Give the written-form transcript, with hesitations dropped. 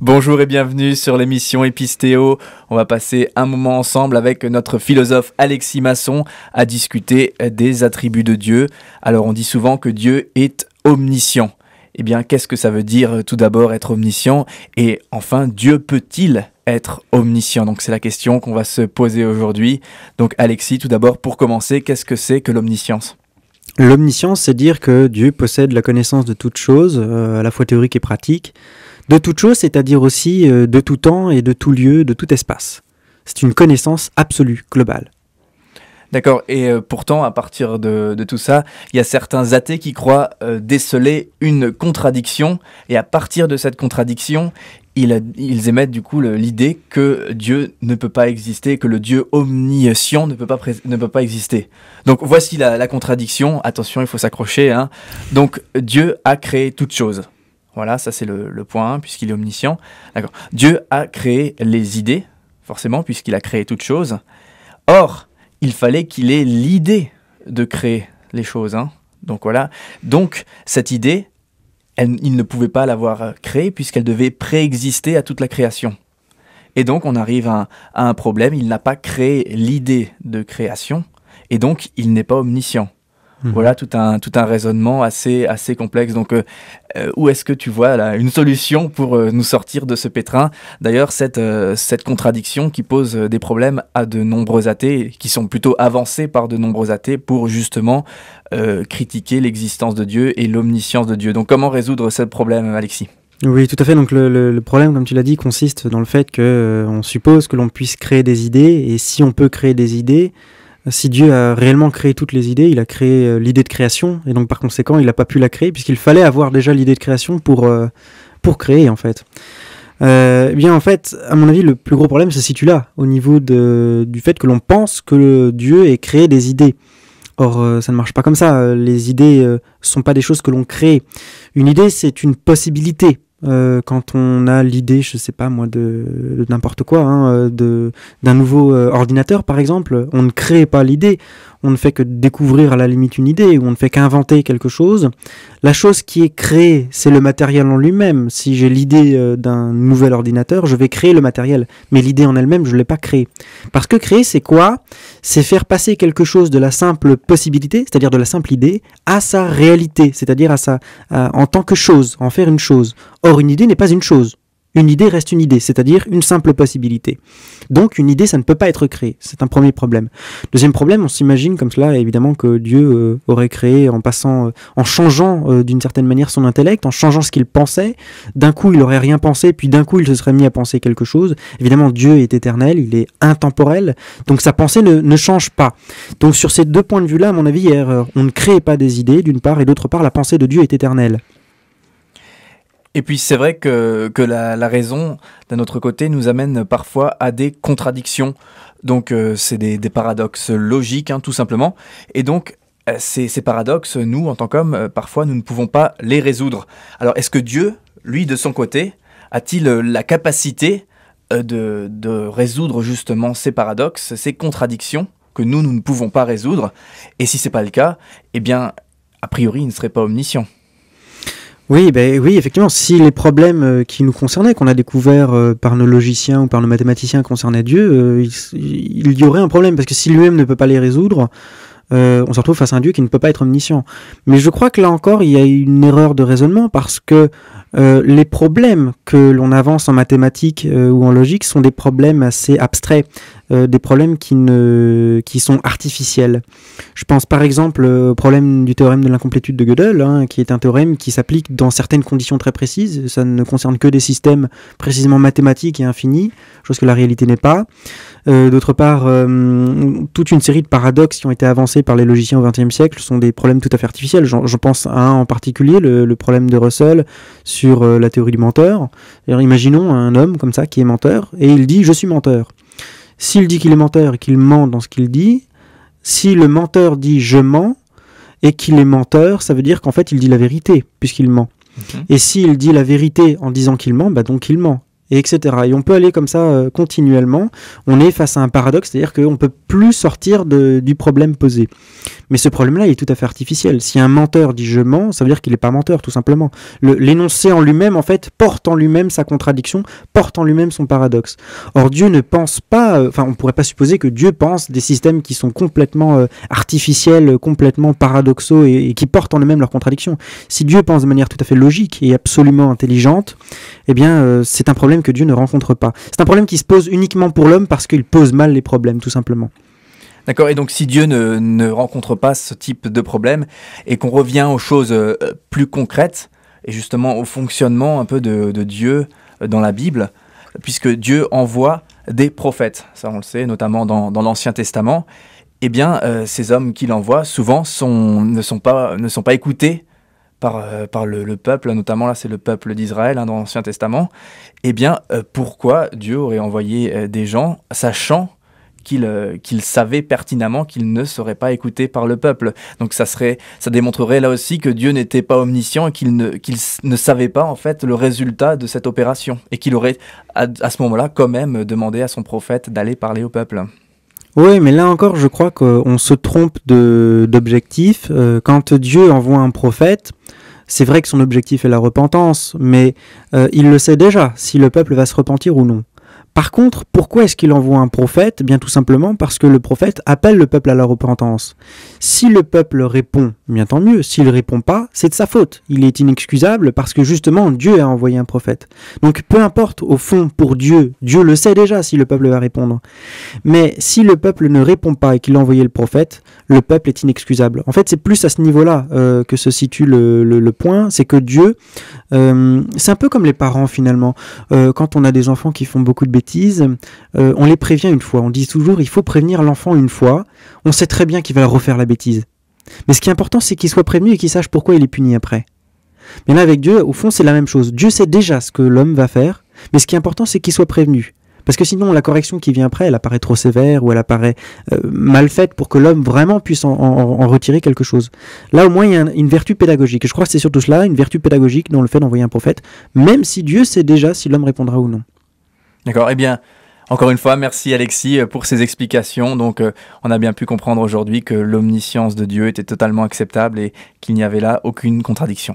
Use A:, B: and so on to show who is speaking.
A: Bonjour et bienvenue sur l'émission Épistéo. On va passer un moment ensemble avec notre philosophe Alexis Masson à discuter des attributs de Dieu. Alors on dit souvent que Dieu est omniscient. Eh bien, qu'est-ce que ça veut dire tout d'abord être omniscient? Et enfin, Dieu peut-il être omniscient? Donc c'est la question qu'on va se poser aujourd'hui. Donc Alexis, tout d'abord, pour commencer, qu'est-ce que c'est que l'omniscience?
B: L'omniscience, c'est dire que Dieu possède la connaissance de toutes choses, à la fois théorique et pratique. De toutes choses, c'est-à-dire aussi de tout temps et de tout lieu, de tout espace. C'est une connaissance absolue, globale.
A: D'accord, et pourtant, à partir de tout ça, il y a certains athées qui croient déceler une contradiction, et à partir de cette contradiction, ils émettent du coup l'idée que Dieu ne peut pas exister, que le Dieu omniscient ne peut pas exister. Donc voici la contradiction, attention, il faut s'accrocher, hein. Donc Dieu a créé toutes choses. Voilà, ça c'est le point 1, puisqu'il est omniscient. D'accord. Dieu a créé les idées, forcément, puisqu'il a créé toutes choses. Or, il fallait qu'il ait l'idée de créer les choses, hein. Donc voilà. Donc, cette idée, il ne pouvait pas l'avoir créée, puisqu'elle devait préexister à toute la création. Et donc, on arrive à un problème. Il n'a pas créé l'idée de création, et donc, il n'est pas omniscient. Voilà tout un raisonnement assez complexe. Donc, où est-ce que tu vois là, une solution pour nous sortir de ce pétrin? D'ailleurs, cette contradiction qui pose des problèmes à de nombreux athées, qui sont plutôt avancés par de nombreux athées pour justement critiquer l'existence de Dieu et l'omniscience de Dieu. Donc, comment résoudre ce problème, Alexis?
B: Oui, tout à fait. Donc le problème, comme tu l'as dit, consiste dans le fait qu'on suppose que l'on puisse créer des idées, et si on peut créer des idées, si Dieu a réellement créé toutes les idées, il a créé l'idée de création, et donc par conséquent, il n'a pas pu la créer, puisqu'il fallait avoir déjà l'idée de création pour créer, en fait. Eh bien, en fait, à mon avis, le plus gros problème se situe là, au niveau du fait que l'on pense que Dieu ait créé des idées. Or, ça ne marche pas comme ça. Les idées sont pas des choses que l'on crée. Une idée, c'est une possibilité. Quand on a l'idée, je sais pas moi, de n'importe quoi, hein, d'un nouveau ordinateur par exemple, on ne crée pas l'idée, on ne fait que découvrir à la limite une idée, ou on ne fait qu'inventer quelque chose. La chose qui est créée, c'est le matériel en lui-même. Si j'ai l'idée d'un nouvel ordinateur, je vais créer le matériel, mais l'idée en elle-même, je ne l'ai pas créée. Parce que créer, c'est quoi? C'est faire passer quelque chose de la simple possibilité, c'est-à-dire de la simple idée, à sa réalité, c'est-à-dire en tant que chose, en faire une chose. Or, une idée n'est pas une chose. Une idée reste une idée, c'est-à-dire une simple possibilité. Donc, une idée, ça ne peut pas être créé. C'est un premier problème. Deuxième problème, on s'imagine comme cela, évidemment, que Dieu aurait créé en changeant d'une certaine manière son intellect, en changeant ce qu'il pensait. D'un coup, il aurait rien pensé, puis d'un coup, il se serait mis à penser quelque chose. Évidemment, Dieu est éternel, il est intemporel, donc sa pensée ne change pas. Donc, sur ces deux points de vue-là, à mon avis, il y a erreur. On ne crée pas des idées, d'une part, et d'autre part, la pensée de Dieu est éternelle.
A: Et puis c'est vrai que la raison, d'un autre côté, nous amène parfois à des contradictions. Donc c'est des paradoxes logiques, hein, tout simplement. Et donc ces paradoxes, nous, en tant qu'hommes, parfois nous ne pouvons pas les résoudre. Alors est-ce que Dieu, lui, de son côté, a-t-il la capacité de résoudre justement ces paradoxes, ces contradictions que nous ne pouvons pas résoudre? Et si c'est pas le cas, eh bien, a priori, il ne serait pas omniscient.
B: Oui, oui, effectivement, si les problèmes qui nous concernaient, qu'on a découverts par nos logiciens ou par nos mathématiciens concernaient Dieu, il y aurait un problème, parce que si lui-même ne peut pas les résoudre, on se retrouve face à un Dieu qui ne peut pas être omniscient. Mais je crois que là encore, il y a une erreur de raisonnement, parce que les problèmes que l'on avance en mathématiques ou en logique sont des problèmes assez abstraits, des problèmes qui sont artificiels. Je pense par exemple au problème du théorème de l'incomplétude de Gödel, hein, qui est un théorème qui s'applique dans certaines conditions très précises. Ça ne concerne que des systèmes précisément mathématiques et infinis, chose que la réalité n'est pas. D'autre part, toute une série de paradoxes qui ont été avancés par les logiciens au XXe siècle sont des problèmes tout à fait artificiels. Je pense à un en particulier, le problème de Russell sur la théorie du menteur. Alors, imaginons un homme comme ça qui est menteur, et il dit « je suis menteur ». S'il dit qu'il est menteur et qu'il ment dans ce qu'il dit, si le menteur dit « je mens » et qu'il est menteur, ça veut dire qu'en fait il dit la vérité, puisqu'il ment. Et s'il dit la vérité en disant qu'il ment, donc il ment. et etc. Et on peut aller comme ça continuellement. On est face à un paradoxe, c'est-à-dire qu'on ne peut plus sortir du problème posé. Mais ce problème-là, il est tout à fait artificiel. Si un menteur dit je mens, ça veut dire qu'il n'est pas menteur, tout simplement. L'énoncé en lui-même, en fait, porte en lui-même sa contradiction, porte en lui-même son paradoxe. Or, Dieu ne pense pas, on ne pourrait pas supposer que Dieu pense des systèmes qui sont complètement artificiels, complètement paradoxaux et qui portent en eux-mêmes leur contradiction. Si Dieu pense de manière tout à fait logique et absolument intelligente, eh bien, c'est un problème que Dieu ne rencontre pas. C'est un problème qui se pose uniquement pour l'homme parce qu'il pose mal les problèmes, tout simplement.
A: D'accord, et donc si Dieu ne rencontre pas ce type de problème et qu'on revient aux choses plus concrètes et justement au fonctionnement un peu de Dieu dans la Bible, puisque Dieu envoie des prophètes, ça on le sait, notamment dans l'Ancien Testament, eh bien ces hommes qu'il envoie souvent ne sont pas écoutés par le peuple, notamment là c'est le peuple d'Israël dans l'Ancien Testament. Eh bien pourquoi Dieu aurait envoyé des gens sachant qu'il savait pertinemment qu'il ne serait pas écouté par le peuple. Donc ça démontrerait là aussi que Dieu n'était pas omniscient et qu'il ne savait pas en fait le résultat de cette opération et qu'il aurait à ce moment-là quand même demandé à son prophète d'aller parler au peuple.
B: Oui, mais là encore, je crois qu'on se trompe d'objectif. Quand Dieu envoie un prophète, c'est vrai que son objectif est la repentance, mais il le sait déjà, si le peuple va se repentir ou non. Par contre, pourquoi est-ce qu'il envoie un prophète ? Bien tout simplement parce que le prophète appelle le peuple à la repentance. Si le peuple répond, bien tant mieux. S'il ne répond pas, c'est de sa faute. Il est inexcusable parce que justement, Dieu a envoyé un prophète. Donc peu importe, au fond, pour Dieu, Dieu le sait déjà si le peuple va répondre. Mais si le peuple ne répond pas et qu'il a envoyé le prophète, le peuple est inexcusable. En fait, c'est plus à ce niveau-là que se situe le point. C'est que Dieu, c'est un peu comme les parents finalement. Quand on a des enfants qui font beaucoup de bêtises, on les prévient une fois. On dit toujours il faut prévenir l'enfant une fois. On sait très bien qu'il va refaire la bêtise. Mais ce qui est important, c'est qu'il soit prévenu et qu'il sache pourquoi il est puni après. Mais là, avec Dieu, au fond, c'est la même chose. Dieu sait déjà ce que l'homme va faire, mais ce qui est important, c'est qu'il soit prévenu. Parce que sinon, la correction qui vient après, elle apparaît trop sévère ou elle apparaît mal faite pour que l'homme vraiment puisse en retirer quelque chose. Là, au moins, il y a une vertu pédagogique. Et je crois que c'est surtout cela, une vertu pédagogique dans le fait d'envoyer un prophète, même si Dieu sait déjà si l'homme répondra ou non.
A: D'accord, eh bien, encore une fois, merci Alexis pour ces explications. Donc, on a bien pu comprendre aujourd'hui que l'omniscience de Dieu était totalement acceptable et qu'il n'y avait là aucune contradiction.